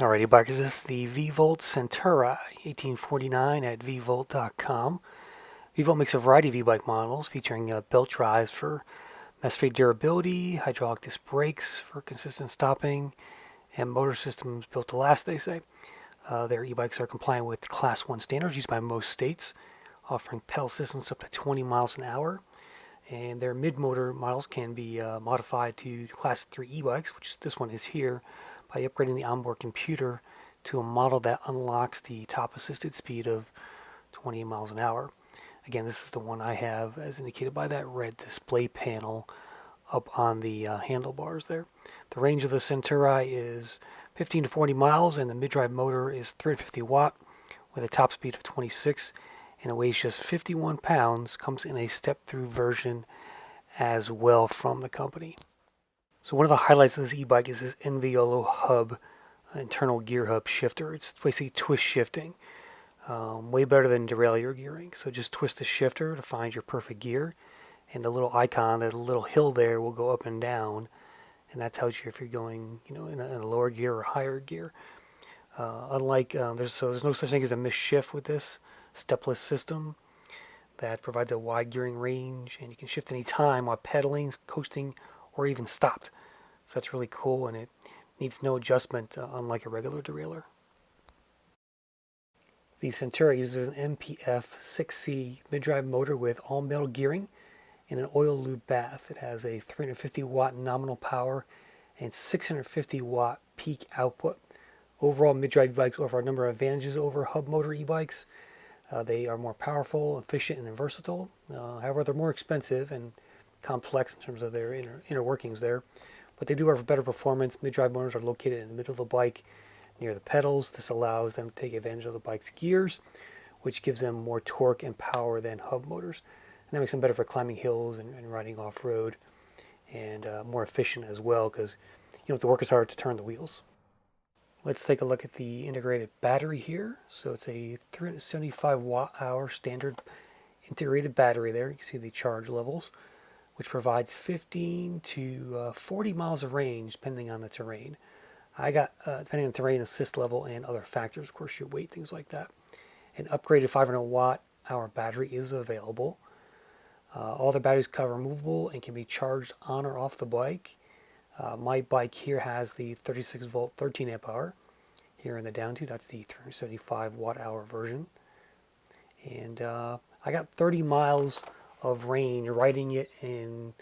Alrighty, bikers, this is the Vvolt Centauri 1849 at vvolt.com. Vvolt makes a variety of e-bike models featuring belt drives for mess-free durability, hydraulic disc brakes for consistent stopping, and motor systems built to last, they say. Their e-bikes are compliant with Class 1 standards used by most states, offering pedal systems up to 20 miles an hour. And their mid-motor models can be modified to Class 3 e-bikes, which this one is here, by upgrading the onboard computer to a model that unlocks the top assisted speed of 20 miles an hour. Again, this is the one I have as indicated by that red display panel up on the handlebars there. The range of the Centauri is 15 to 40 miles, and the mid-drive motor is 350 watt with a top speed of 26, and it weighs just 51 pounds, comes in a step-through version as well from the company. So one of the highlights of this e-bike is this ENVIOLO hub, internal gear hub shifter. It's basically twist shifting, way better than derailleur gearing. So just twist the shifter to find your perfect gear, and the little icon, that little hill there, will go up and down, and that tells you if you're going, in a lower gear or higher gear. Unlike there's no such thing as a missed shift with this stepless system that provides a wide gearing range, and you can shift any time while pedaling, coasting, or even stopped. So that's really cool, and it needs no adjustment, unlike a regular derailleur. The Centauri uses an MPF 6C mid-drive motor with all-metal gearing and an oil lube bath. It has a 350 watt nominal power and 650 watt peak output. Overall, mid-drive e-bikes offer a number of advantages over hub motor e-bikes. They are more powerful, efficient, and versatile. However, they're more expensive and complex in terms of their inner workings there, but they do offer better performance. Mid-drive motors are located in the middle of the bike near the pedals. This allows them to take advantage of the bike's gears, which gives them more torque and power than hub motors, and that makes them better for climbing hills and riding off-road, and more efficient as well, because the work is hard to turn the wheels. Let's take a look at the integrated battery here. So it's a 375 watt-hour standard integrated battery there. You can see the charge levels, which provides 15 to 40 miles of range depending on the terrain. I got, depending on the terrain, assist level, and other factors, of course, your weight, things like that. An upgraded 500 watt-hour battery is available. All the batteries are removable and can be charged on or off the bike. My bike here has the 36 volt 13 amp hour. Here in the down two, that's the 375 watt-hour version. And I got 30 miles of range riding it in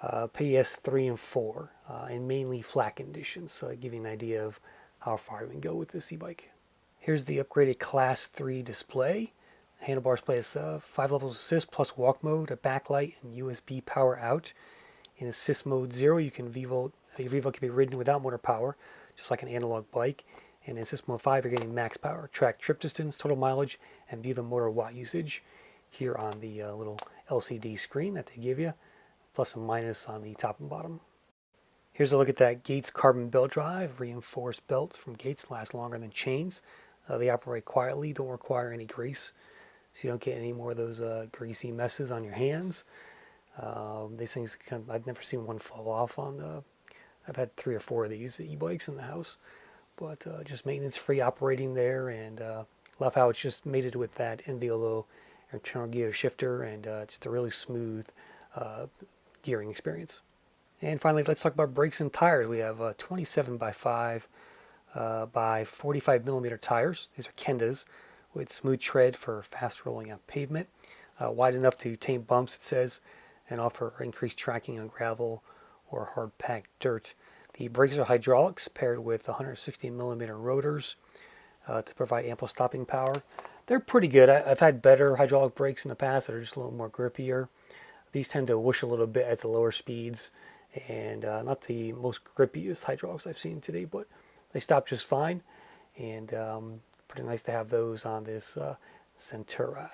PS3 and 4 in mainly flat conditions, so I give you an idea of how far we can go with this e-bike. Here's the upgraded Class 3 display. Handlebars play 5 levels of assist plus walk mode, a backlight, and USB power out. In assist mode 0, your Vvolt can be ridden without motor power, just like an analog bike. And in assist mode 5, you're getting max power, track trip distance, total mileage, and view the motor watt usage here on the little LCD screen that they give you, plus and minus on the top and bottom. Here's a look at that Gates carbon belt drive. Reinforced belts from Gates last longer than chains. They operate quietly, don't require any grease, so you don't get any more of those greasy messes on your hands. These things, I've never seen one fall off on the. I've had 3 or 4 of these e-bikes in the house, but just maintenance-free operating there, and love how it's just mated with that ENVIOLO internal gear shifter, and just a really smooth gearing experience. And finally, let's talk about brakes and tires. We have 27 by 5 by 45 millimeter tires. These are Kendas with smooth tread for fast rolling on pavement, wide enough to tame bumps, it says, and offer increased tracking on gravel or hard packed dirt. The brakes are hydraulics paired with 160 millimeter rotors to provide ample stopping power. They're pretty good. I've had better hydraulic brakes in the past that are just a little more grippier. These tend to whoosh a little bit at the lower speeds, and not the most grippiest hydraulics I've seen today, but they stop just fine, and pretty nice to have those on this Centauri.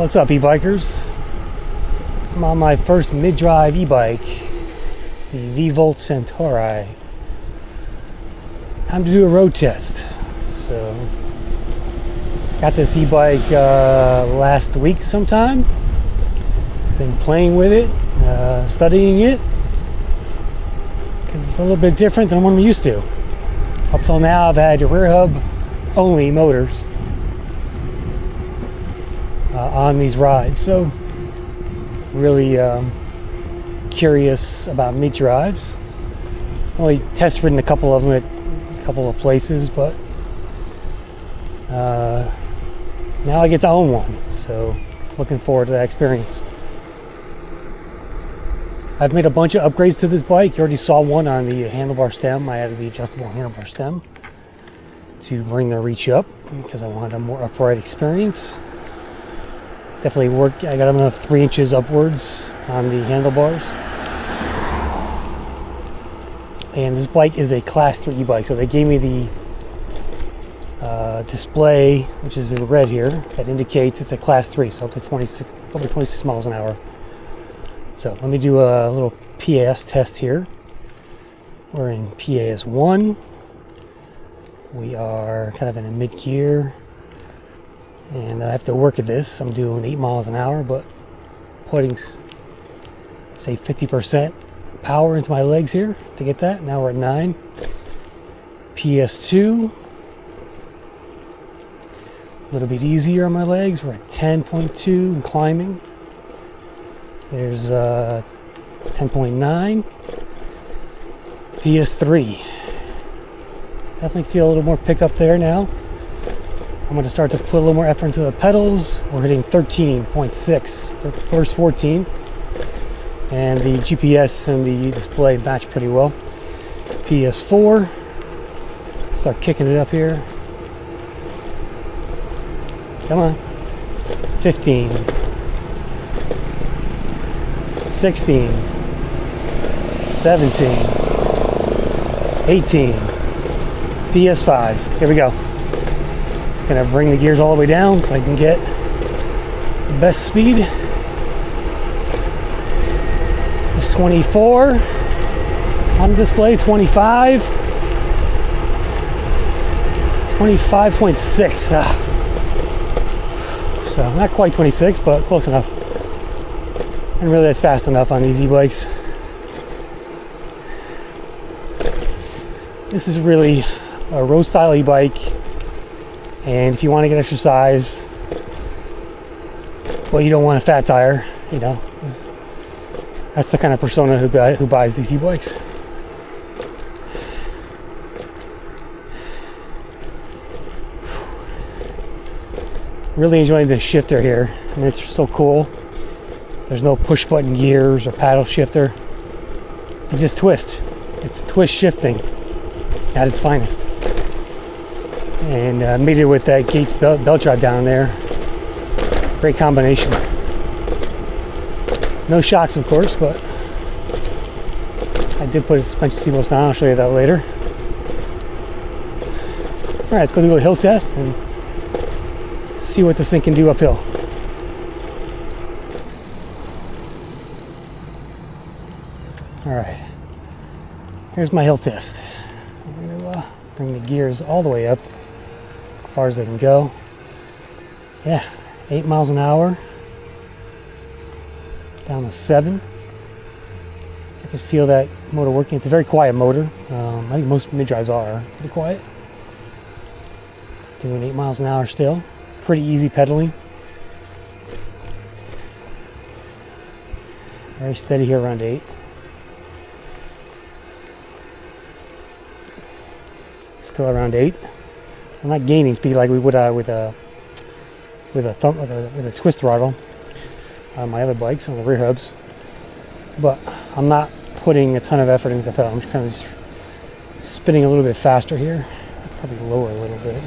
What's up, e-bikers? I'm on my first mid-drive e-bike, the Vvolt Centauri. Time to do a road test. So, got this e-bike last week sometime. Been playing with it, studying it, because it's a little bit different than what I'm used to. Up till now, I've had rear hub only motors on these rides, so really curious about mid drives. Only test ridden a couple of them at a couple of places, but now I get to own one, so looking forward to that experience. I've made a bunch of upgrades to this bike. You already saw one on the handlebar stem. I added the adjustable handlebar stem to bring the reach up because I wanted a more upright experience. Definitely worked. I got another 3 inches upwards on the handlebars. And this bike is a class 3 e-bike, so they gave me the display, which is in red here, that indicates it's a class 3, so up to 26 miles an hour. So let me do a little PAS test here. We're in PAS 1. We are kind of in a mid-gear. And I have to work at this. I'm doing 8 miles an hour, but putting, say, 50% power into my legs here to get that. Now we're at 9. PS2. A little bit easier on my legs. We're at 10.2 and climbing. There's 10.9. PS3. Definitely feel a little more pickup there now. I'm going to start to put a little more effort into the pedals. We're hitting 13.6, the first 14. And the GPS and the display match pretty well. PS4. Start kicking it up here. Come on. 15. 16. 17. 18. PS5. Here we go. Gonna bring the gears all the way down so I can get the best speed. It's 24 on the display, 25, 25.6. So not quite 26, but close enough. And really that's fast enough on these e-bikes. This is really a road style e-bike. And if you want to get exercise, well, you don't want a fat tire, you know. That's the kind of persona who buys these e-bikes. Really enjoying the shifter here. I mean, it's so cool. There's no push button gears or paddle shifter. You just twist. It's twist shifting at its finest. And made it with that Gates belt drive down there. Great combination. No shocks, of course, but I did put a suspension seatbelts down. I'll show you that later. All right, let's go do a hill test and see what this thing can do uphill. All right, here's my hill test. I'm going to bring the gears all the way up as far as they can go. Yeah, 8 miles an hour. Down to 7. I can feel that motor working. It's a very quiet motor. I think most mid-drives are pretty quiet. Doing 8 miles an hour still. Pretty easy pedaling. Very steady here around 8. Still around 8. So I'm not gaining speed like we would with a twist throttle on my other bikes on the rear hubs, but I'm not putting a ton of effort into the pedal. I'm just kind of spinning a little bit faster here. Probably lower a little bit.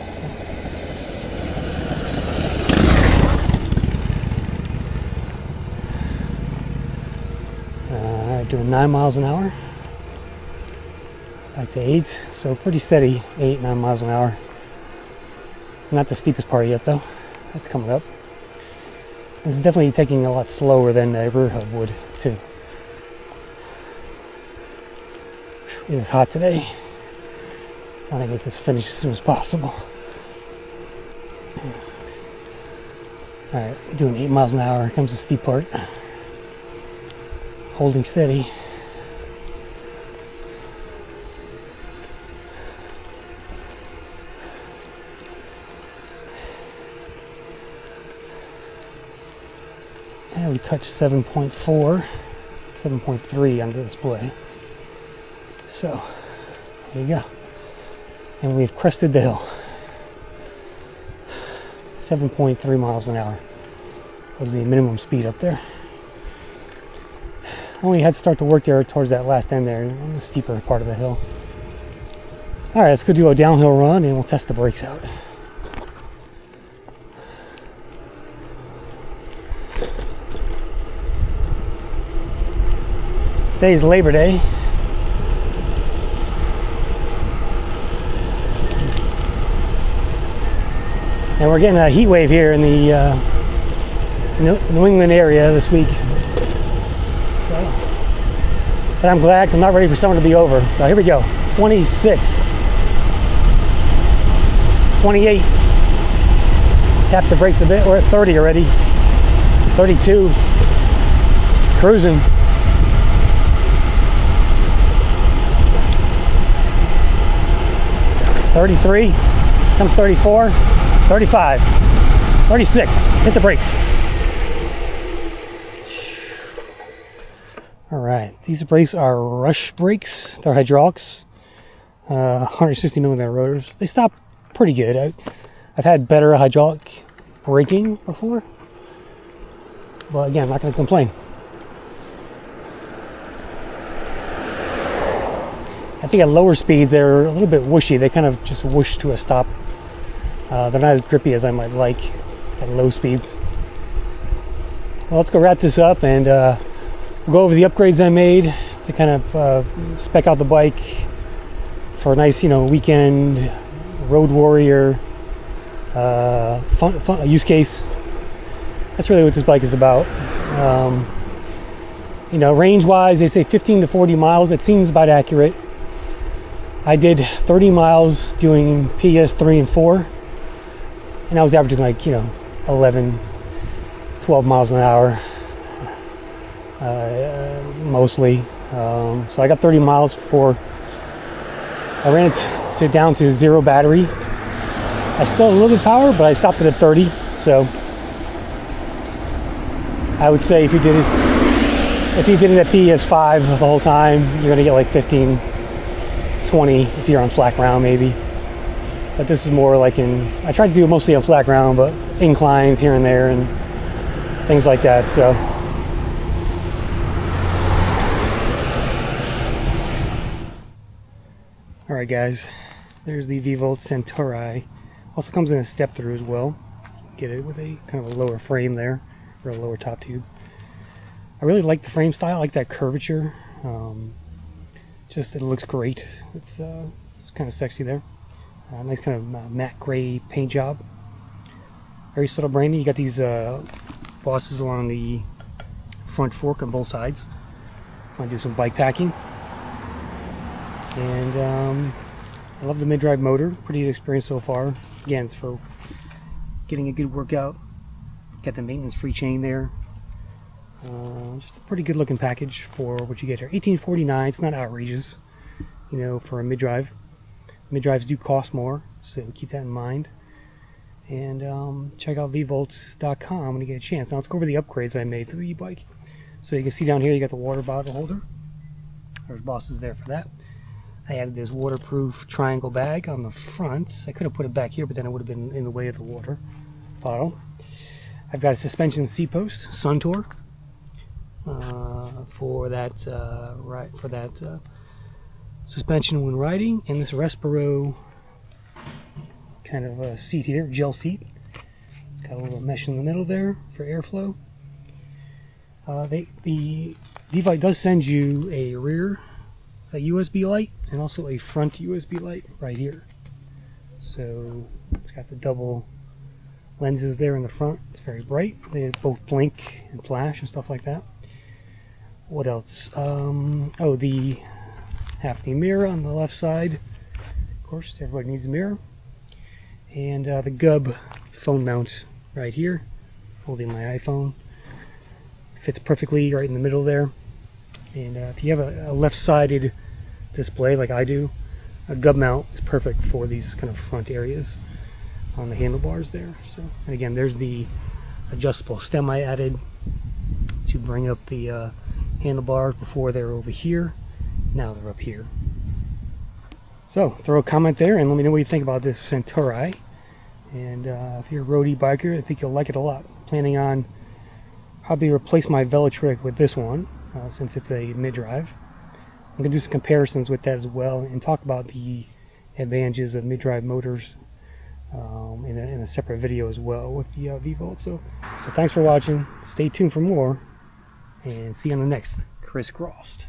Doing 9 miles an hour. Back to 8, so pretty steady, 8-9 miles an hour. Not the steepest part yet though. That's coming up. This is definitely taking a lot slower than the rear hub would too. It is hot today. I want to get this finished as soon as possible. Alright, doing 8 miles an hour. Here comes the steep part. Holding steady. And we touched 7.4, 7.3 on the display. So, there you go. And we've crested the hill. 7.3 miles an hour was the minimum speed up there. I only had to start to work there towards that last end there, on the steeper part of the hill. Alright, let's go do a downhill run and we'll test the brakes out. Today's Labor Day. And we're getting a heat wave here in the New England area this week. So, but I'm glad because I'm not ready for summer to be over. So here we go. 26. 28. Tap the brakes a bit. We're at 30 already. 32. Cruising. 33. Comes 34. 35, 36, hit the brakes. All right, these brakes are Rush brakes. They're hydraulics, 160 millimeter rotors. They stop pretty good. I've had better hydraulic braking before, but again, I'm not going to complain. I think at lower speeds, they're a little bit whooshy. They kind of just whoosh to a stop. They're not as grippy as I might like at low speeds. Well, let's go wrap this up and we'll go over the upgrades I made to kind of spec out the bike for a nice, weekend road warrior fun use case. That's really what this bike is about. Range-wise, they say 15 to 40 miles. It seems about accurate. I did 30 miles doing PS 3 and 4. And I was averaging 11, 12 miles an hour, mostly. So I got 30 miles before I ran it down to 0 battery. I still had a little bit of power, but I stopped it at 30. So I would say if you did it at PS5 the whole time, you're gonna get like 15, 20 if you're on flat ground maybe. But this is more like I tried to do it mostly on flat ground, but inclines here and there and things like that, so. All right, guys, there's the Vvolt Centauri. Also comes in a step through as well. Get it with a kind of a lower frame there, or a lower top tube. I really like the frame style, I like that curvature. Just it looks great. It's kind of sexy there. Nice kind of matte gray paint job. Very subtle branding. You got these bosses along the front fork on both sides. I want to do some bike packing. And I love the mid-drive motor. Pretty good experience so far. Again, it's for getting a good workout. Got the maintenance-free chain there. Just a pretty good looking package for what you get here. $18.49. It's not outrageous, for a mid-drive. Mid-drives do cost more, so keep that in mind. And check out vvolt.com when you get a chance. Now let's go over the upgrades I made to the e-bike. So you can see down here you got the water bottle holder. There's bosses there for that. I added this waterproof triangle bag on the front. I could have put it back here, but then it would have been in the way of the water bottle. I've got a suspension seat post, Suntour, for that suspension when riding, and this Respiro kind of a seat here, gel seat. It's got a little mesh in the middle there for airflow. The Vvolt does send you a rear USB light and also a front USB light right here. So it's got the double lenses there in the front. It's very bright. They both blink and flash and stuff like that. What else? Oh, the half-D mirror on the left side. Of course, everybody needs a mirror. And the Gub phone mount right here, holding my iPhone. Fits perfectly right in the middle there. And if you have a left-sided display like I do, a Gub mount is perfect for these kind of front areas on the handlebars there. So, and again, there's the adjustable stem I added to bring up the handlebars. Before they were over here, now they're up here. So throw a comment there and let me know what you think about this Centauri. And if you're a roadie biker, I think you'll like it a lot. Planning on probably replace my Velotric with this one since it's a mid-drive. I'm going to do some comparisons with that as well and talk about the advantages of mid-drive motors in a separate video as well with the Vvolt. So thanks for watching. Stay tuned for more and see you on the next Crisscrossed.